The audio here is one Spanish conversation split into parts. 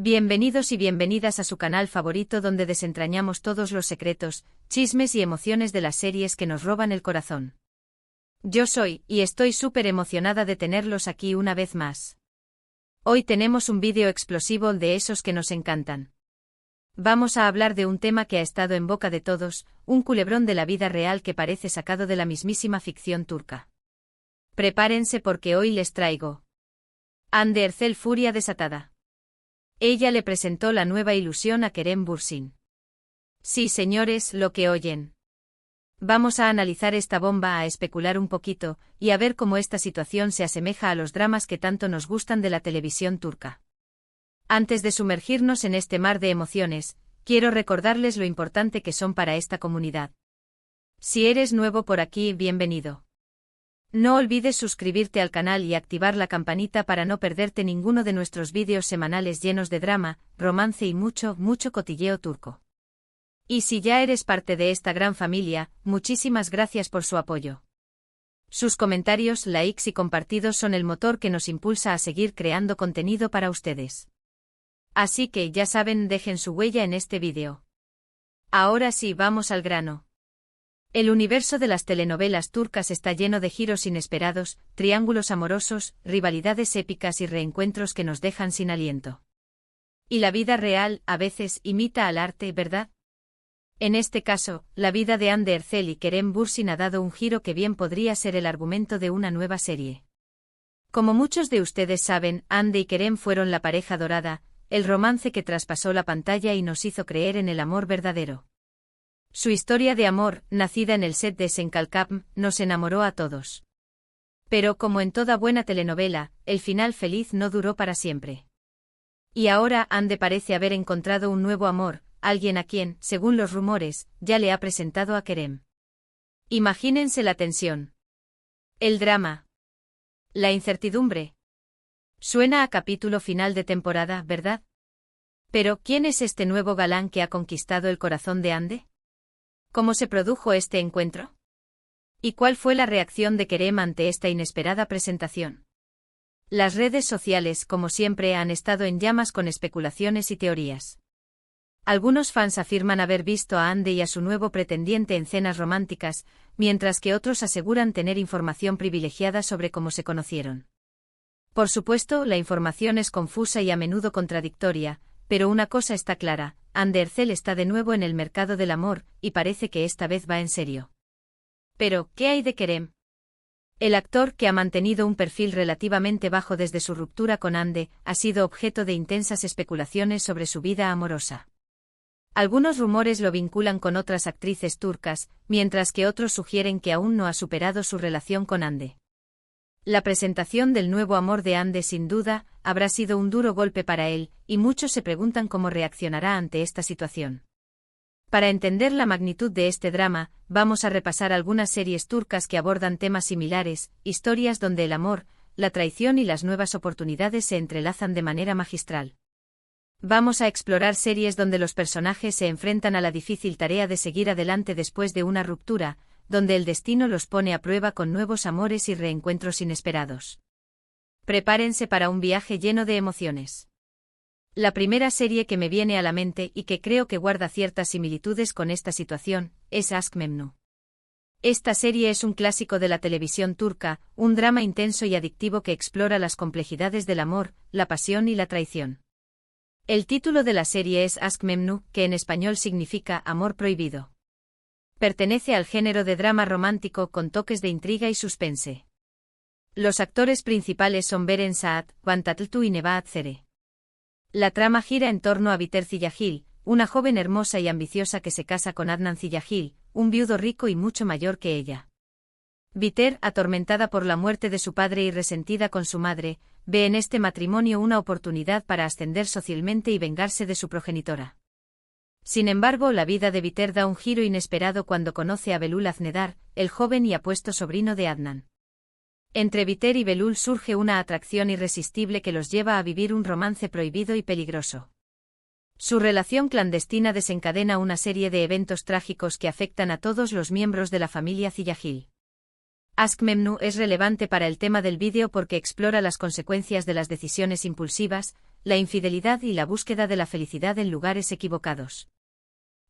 Bienvenidos y bienvenidas a su canal favorito donde desentrañamos todos los secretos, chismes y emociones de las series que nos roban el corazón. Yo soy, y estoy súper emocionada de tenerlos aquí una vez más. Hoy tenemos un vídeo explosivo de esos que nos encantan. Vamos a hablar de un tema que ha estado en boca de todos, un culebrón de la vida real que parece sacado de la mismísima ficción turca. Prepárense porque hoy les traigo Hande Erçel, furia desatada. Ella le presentó la nueva ilusión a Kerem Bürsin. Sí, señores, lo que oyen. Vamos a analizar esta bomba, a especular un poquito, y a ver cómo esta situación se asemeja a los dramas que tanto nos gustan de la televisión turca. Antes de sumergirnos en este mar de emociones, quiero recordarles lo importante que son para esta comunidad. Si eres nuevo por aquí, bienvenido. No olvides suscribirte al canal y activar la campanita para no perderte ninguno de nuestros vídeos semanales llenos de drama, romance y mucho cotilleo turco. Y si ya eres parte de esta gran familia, muchísimas gracias por su apoyo. Sus comentarios, likes y compartidos son el motor que nos impulsa a seguir creando contenido para ustedes. Así que ya saben, dejen su huella en este vídeo. Ahora sí, vamos al grano. El universo de las telenovelas turcas está lleno de giros inesperados, triángulos amorosos, rivalidades épicas y reencuentros que nos dejan sin aliento. Y la vida real, a veces, imita al arte, ¿verdad? En este caso, la vida de Hande Erçel y Kerem Bürsin ha dado un giro que bien podría ser el argumento de una nueva serie. Como muchos de ustedes saben, Hande y Kerem fueron la pareja dorada, el romance que traspasó la pantalla y nos hizo creer en el amor verdadero. Su historia de amor, nacida en el set de Senkalkapm, nos enamoró a todos. Pero como en toda buena telenovela, el final feliz no duró para siempre. Y ahora Hande parece haber encontrado un nuevo amor, alguien a quien, según los rumores, ya le ha presentado a Kerem. Imagínense la tensión. El drama. La incertidumbre. Suena a capítulo final de temporada, ¿verdad? Pero, ¿quién es este nuevo galán que ha conquistado el corazón de Hande? ¿Cómo se produjo este encuentro? ¿Y cuál fue la reacción de Kerem ante esta inesperada presentación? Las redes sociales, como siempre, han estado en llamas con especulaciones y teorías. Algunos fans afirman haber visto a Hande y a su nuevo pretendiente en cenas románticas, mientras que otros aseguran tener información privilegiada sobre cómo se conocieron. Por supuesto, la información es confusa y a menudo contradictoria, pero una cosa está clara, Hande Erçel está de nuevo en el mercado del amor, y parece que esta vez va en serio. Pero, ¿qué hay de Kerem? El actor, que ha mantenido un perfil relativamente bajo desde su ruptura con Hande, ha sido objeto de intensas especulaciones sobre su vida amorosa. Algunos rumores lo vinculan con otras actrices turcas, mientras que otros sugieren que aún no ha superado su relación con Hande. La presentación del nuevo amor de Hande sin duda habrá sido un duro golpe para él, y muchos se preguntan cómo reaccionará ante esta situación. Para entender la magnitud de este drama, vamos a repasar algunas series turcas que abordan temas similares, historias donde el amor, la traición y las nuevas oportunidades se entrelazan de manera magistral. Vamos a explorar series donde los personajes se enfrentan a la difícil tarea de seguir adelante después de una ruptura, donde el destino los pone a prueba con nuevos amores y reencuentros inesperados. Prepárense para un viaje lleno de emociones. La primera serie que me viene a la mente y que creo que guarda ciertas similitudes con esta situación, es Aşk Memnu. Esta serie es un clásico de la televisión turca, un drama intenso y adictivo que explora las complejidades del amor, la pasión y la traición. El título de la serie es Aşk Memnu, que en español significa amor prohibido. Pertenece al género de drama romántico con toques de intriga y suspense. Los actores principales son Beren Saat, Van Tatlıtuğ y Nebahat Zere. La trama gira en torno a Biter Ziyagil, una joven hermosa y ambiciosa que se casa con Adnan Ziyagil, un viudo rico y mucho mayor que ella. Biter, atormentada por la muerte de su padre y resentida con su madre, ve en este matrimonio una oportunidad para ascender socialmente y vengarse de su progenitora. Sin embargo, la vida de Biter da un giro inesperado cuando conoce a Belul Aznedar, el joven y apuesto sobrino de Adnan. Entre Biter y Belul surge una atracción irresistible que los lleva a vivir un romance prohibido y peligroso. Su relación clandestina desencadena una serie de eventos trágicos que afectan a todos los miembros de la familia Ziyagil. Aşk Memnu es relevante para el tema del vídeo porque explora las consecuencias de las decisiones impulsivas, la infidelidad y la búsqueda de la felicidad en lugares equivocados.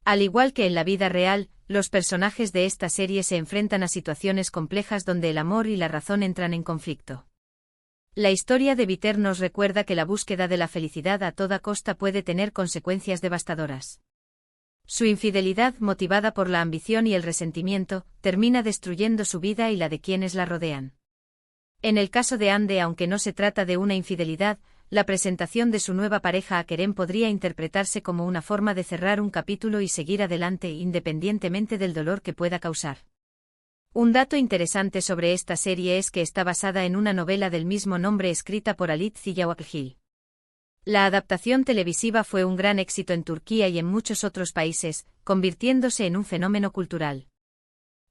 Al igual que en la vida real, los personajes de esta serie se enfrentan a situaciones complejas donde el amor y la razón entran en conflicto. La historia de Viter nos recuerda que la búsqueda de la felicidad a toda costa puede tener consecuencias devastadoras. Su infidelidad, motivada por la ambición y el resentimiento, termina destruyendo su vida y la de quienes la rodean. En el caso de Ande, aunque no se trata de una infidelidad, la presentación de su nueva pareja a Kerem podría interpretarse como una forma de cerrar un capítulo y seguir adelante independientemente del dolor que pueda causar. Un dato interesante sobre esta serie es que está basada en una novela del mismo nombre escrita por Halit Ziyawaklgil. La adaptación televisiva fue un gran éxito en Turquía y en muchos otros países, convirtiéndose en un fenómeno cultural.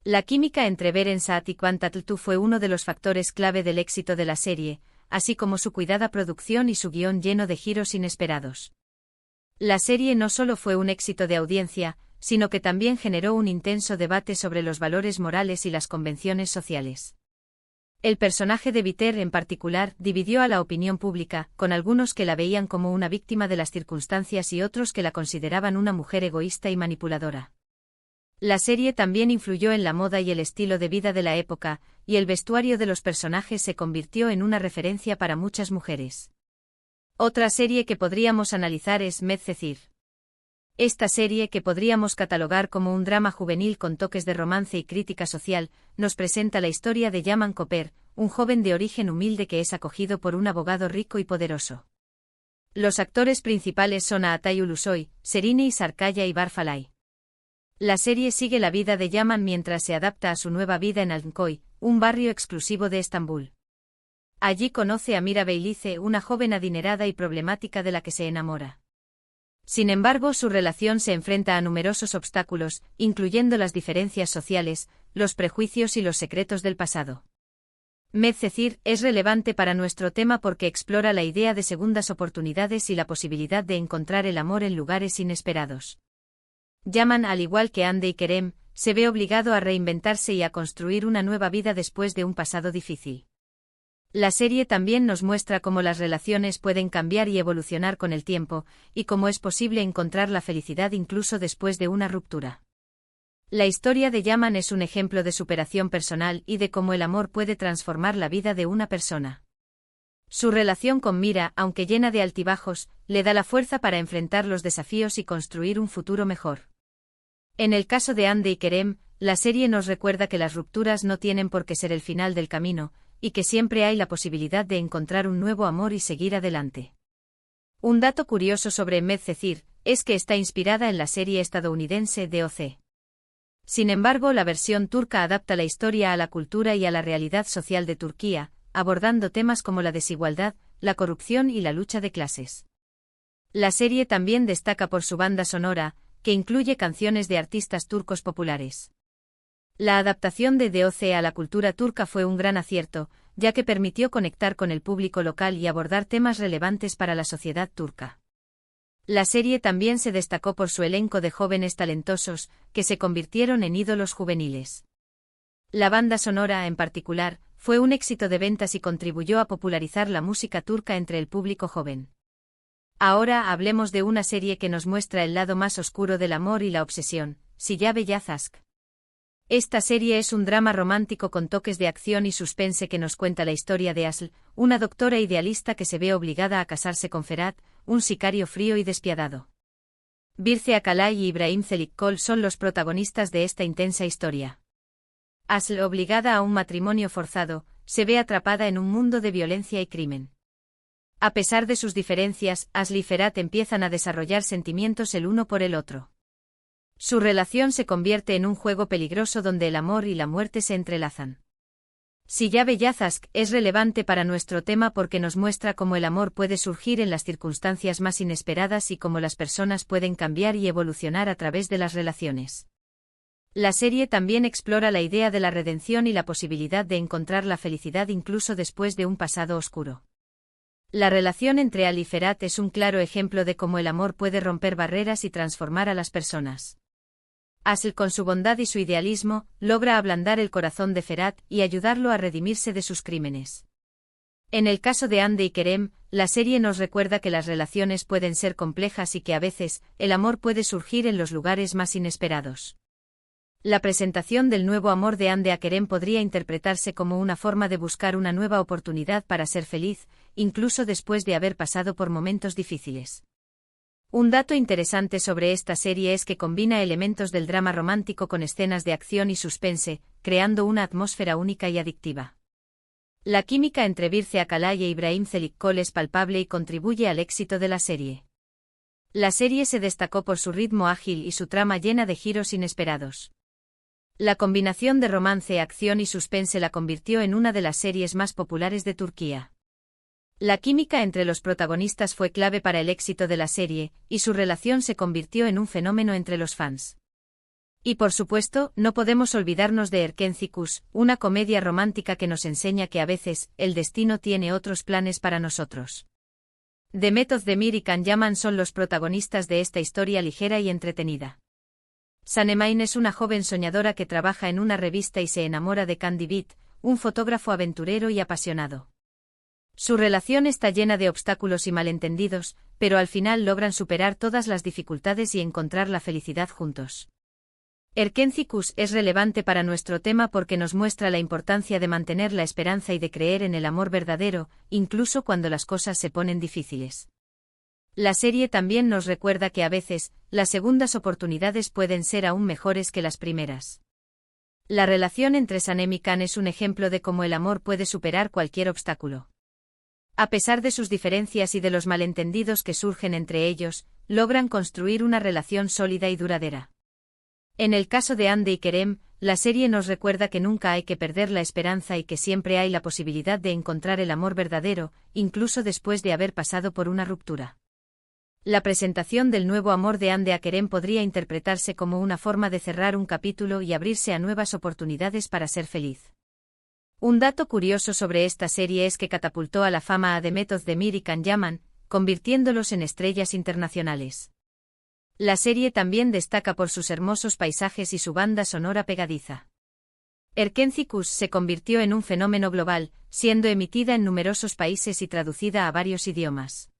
La química entre Beren Saat y Kwan Tatlıtuğ fue uno de los factores clave del éxito de la serie, así como su cuidada producción y su guión lleno de giros inesperados. La serie no solo fue un éxito de audiencia, sino que también generó un intenso debate sobre los valores morales y las convenciones sociales. El personaje de Viter en particular dividió a la opinión pública, con algunos que la veían como una víctima de las circunstancias y otros que la consideraban una mujer egoísta y manipuladora. La serie también influyó en la moda y el estilo de vida de la época, y el vestuario de los personajes se convirtió en una referencia para muchas mujeres. Otra serie que podríamos analizar es Medcezir. Esta serie, que podríamos catalogar como un drama juvenil con toques de romance y crítica social, nos presenta la historia de Yaman Koper, un joven de origen humilde que es acogido por un abogado rico y poderoso. Los actores principales son Atay Ulusoy, Serine y Sarkaya Ibar Falay. La serie sigue la vida de Yaman mientras se adapta a su nueva vida en Altınköy, un barrio exclusivo de Estambul. Allí conoce a Mira Beylice, una joven adinerada y problemática de la que se enamora. Sin embargo, su relación se enfrenta a numerosos obstáculos, incluyendo las diferencias sociales, los prejuicios y los secretos del pasado. Medcezir es relevante para nuestro tema porque explora la idea de segundas oportunidades y la posibilidad de encontrar el amor en lugares inesperados. Yaman, al igual que Ande y Kerem, se ve obligado a reinventarse y a construir una nueva vida después de un pasado difícil. La serie también nos muestra cómo las relaciones pueden cambiar y evolucionar con el tiempo, y cómo es posible encontrar la felicidad incluso después de una ruptura. La historia de Yaman es un ejemplo de superación personal y de cómo el amor puede transformar la vida de una persona. Su relación con Mira, aunque llena de altibajos, le da la fuerza para enfrentar los desafíos y construir un futuro mejor. En el caso de Ande y Kerem, la serie nos recuerda que las rupturas no tienen por qué ser el final del camino, y que siempre hay la posibilidad de encontrar un nuevo amor y seguir adelante. Un dato curioso sobre Medcezir es que está inspirada en la serie estadounidense DOC. Sin embargo, la versión turca adapta la historia a la cultura y a la realidad social de Turquía, abordando temas como la desigualdad, la corrupción y la lucha de clases. La serie también destaca por su banda sonora, que incluye canciones de artistas turcos populares. La adaptación de DOC a la cultura turca fue un gran acierto, ya que permitió conectar con el público local y abordar temas relevantes para la sociedad turca. La serie también se destacó por su elenco de jóvenes talentosos, que se convirtieron en ídolos juveniles. La banda sonora, en particular, fue un éxito de ventas y contribuyó a popularizar la música turca entre el público joven. Ahora hablemos de una serie que nos muestra el lado más oscuro del amor y la obsesión, Silla Beyaz Aşk. Esta serie es un drama romántico con toques de acción y suspense que nos cuenta la historia de Aslı, una doctora idealista que se ve obligada a casarse con Ferhat, un sicario frío y despiadado. Birce Akalay y Ibrahim Çelikkol son los protagonistas de esta intensa historia. Aslı, obligada a un matrimonio forzado, se ve atrapada en un mundo de violencia y crimen. A pesar de sus diferencias, Aslı y Ferhat empiezan a desarrollar sentimientos el uno por el otro. Su relación se convierte en un juego peligroso donde el amor y la muerte se entrelazan. Silla Beyaz Aşk es relevante para nuestro tema porque nos muestra cómo el amor puede surgir en las circunstancias más inesperadas y cómo las personas pueden cambiar y evolucionar a través de las relaciones. La serie también explora la idea de la redención y la posibilidad de encontrar la felicidad incluso después de un pasado oscuro. La relación entre Ali y Ferhat es un claro ejemplo de cómo el amor puede romper barreras y transformar a las personas. Aslı, con su bondad y su idealismo, logra ablandar el corazón de Ferhat y ayudarlo a redimirse de sus crímenes. En el caso de Hande y Kerem, la serie nos recuerda que las relaciones pueden ser complejas y que a veces, el amor puede surgir en los lugares más inesperados. La presentación del nuevo amor de Hande a Kerem podría interpretarse como una forma de buscar una nueva oportunidad para ser feliz, incluso después de haber pasado por momentos difíciles. Un dato interesante sobre esta serie es que combina elementos del drama romántico con escenas de acción y suspense, creando una atmósfera única y adictiva. La química entre Birce Akalay e Ibrahim Çelikkol es palpable y contribuye al éxito de la serie. La serie se destacó por su ritmo ágil y su trama llena de giros inesperados. La combinación de romance, acción y suspense la convirtió en una de las series más populares de Turquía. La química entre los protagonistas fue clave para el éxito de la serie, y su relación se convirtió en un fenómeno entre los fans. Y por supuesto, no podemos olvidarnos de Erkenci Kuş, una comedia romántica que nos enseña que a veces, el destino tiene otros planes para nosotros. Demet Özdemir y Can Yaman son los protagonistas de esta historia ligera y entretenida. Sanemine es una joven soñadora que trabaja en una revista y se enamora de Can Divit, un fotógrafo aventurero y apasionado. Su relación está llena de obstáculos y malentendidos, pero al final logran superar todas las dificultades y encontrar la felicidad juntos. Erkenci Kuş es relevante para nuestro tema porque nos muestra la importancia de mantener la esperanza y de creer en el amor verdadero, incluso cuando las cosas se ponen difíciles. La serie también nos recuerda que a veces, las segundas oportunidades pueden ser aún mejores que las primeras. La relación entre Sanem y Can es un ejemplo de cómo el amor puede superar cualquier obstáculo. A pesar de sus diferencias y de los malentendidos que surgen entre ellos, logran construir una relación sólida y duradera. En el caso de Hande y Kerem, la serie nos recuerda que nunca hay que perder la esperanza y que siempre hay la posibilidad de encontrar el amor verdadero, incluso después de haber pasado por una ruptura. La presentación del nuevo amor de Hande a Kerem podría interpretarse como una forma de cerrar un capítulo y abrirse a nuevas oportunidades para ser feliz. Un dato curioso sobre esta serie es que catapultó a la fama a Demet Özdemir y Can Yaman, convirtiéndolos en estrellas internacionales. La serie también destaca por sus hermosos paisajes y su banda sonora pegadiza. Erkenci Kuş se convirtió en un fenómeno global, siendo emitida en numerosos países y traducida a varios idiomas.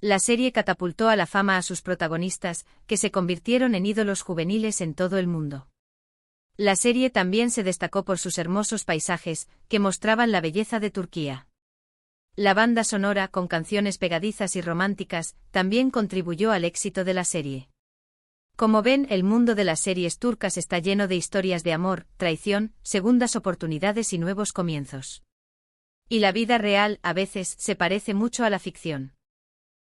La serie catapultó a la fama a sus protagonistas, que se convirtieron en ídolos juveniles en todo el mundo. La serie también se destacó por sus hermosos paisajes, que mostraban la belleza de Turquía. La banda sonora, con canciones pegadizas y románticas, también contribuyó al éxito de la serie. Como ven, el mundo de las series turcas está lleno de historias de amor, traición, segundas oportunidades y nuevos comienzos. Y la vida real, a veces, se parece mucho a la ficción.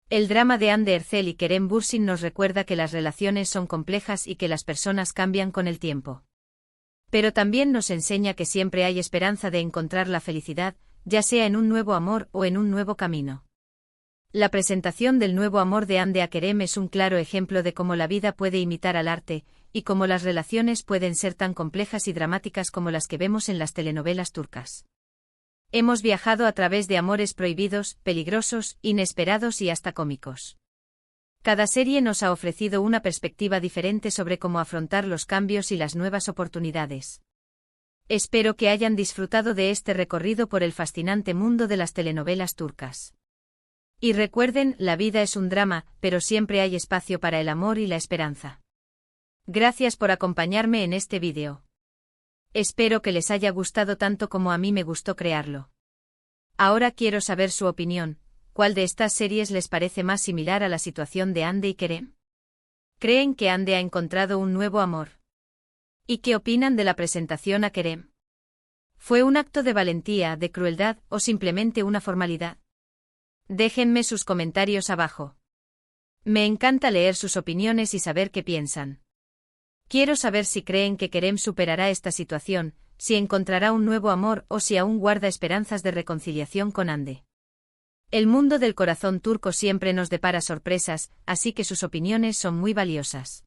El drama de Hande Erçel y Kerem Bürsin nos recuerda que las relaciones son complejas y que las personas cambian con el tiempo. Pero también nos enseña que siempre hay esperanza de encontrar la felicidad, ya sea en un nuevo amor o en un nuevo camino. La presentación del nuevo amor de Hande a Kerem es un claro ejemplo de cómo la vida puede imitar al arte, y cómo las relaciones pueden ser tan complejas y dramáticas como las que vemos en las telenovelas turcas. Hemos viajado a través de amores prohibidos, peligrosos, inesperados y hasta cómicos. Cada serie nos ha ofrecido una perspectiva diferente sobre cómo afrontar los cambios y las nuevas oportunidades. Espero que hayan disfrutado de este recorrido por el fascinante mundo de las telenovelas turcas. Y recuerden, la vida es un drama, pero siempre hay espacio para el amor y la esperanza. Gracias por acompañarme en este vídeo. Espero que les haya gustado tanto como a mí me gustó crearlo. Ahora quiero saber su opinión. ¿Cuál de estas series les parece más similar a la situación de Hande y Kerem? ¿Creen que Hande ha encontrado un nuevo amor? ¿Y qué opinan de la presentación a Kerem? ¿Fue un acto de valentía, de crueldad o simplemente una formalidad? Déjenme sus comentarios abajo. Me encanta leer sus opiniones y saber qué piensan. Quiero saber si creen que Kerem superará esta situación, si encontrará un nuevo amor o si aún guarda esperanzas de reconciliación con Hande. El mundo del corazón turco siempre nos depara sorpresas, así que sus opiniones son muy valiosas.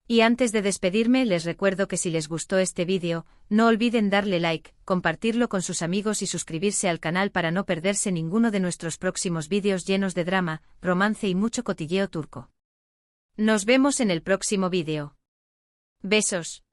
Y antes de despedirme les recuerdo que si les gustó este vídeo, no olviden darle like, compartirlo con sus amigos y suscribirse al canal para no perderse ninguno de nuestros próximos vídeos llenos de drama, romance y mucho cotilleo turco. Nos vemos en el próximo vídeo. Besos.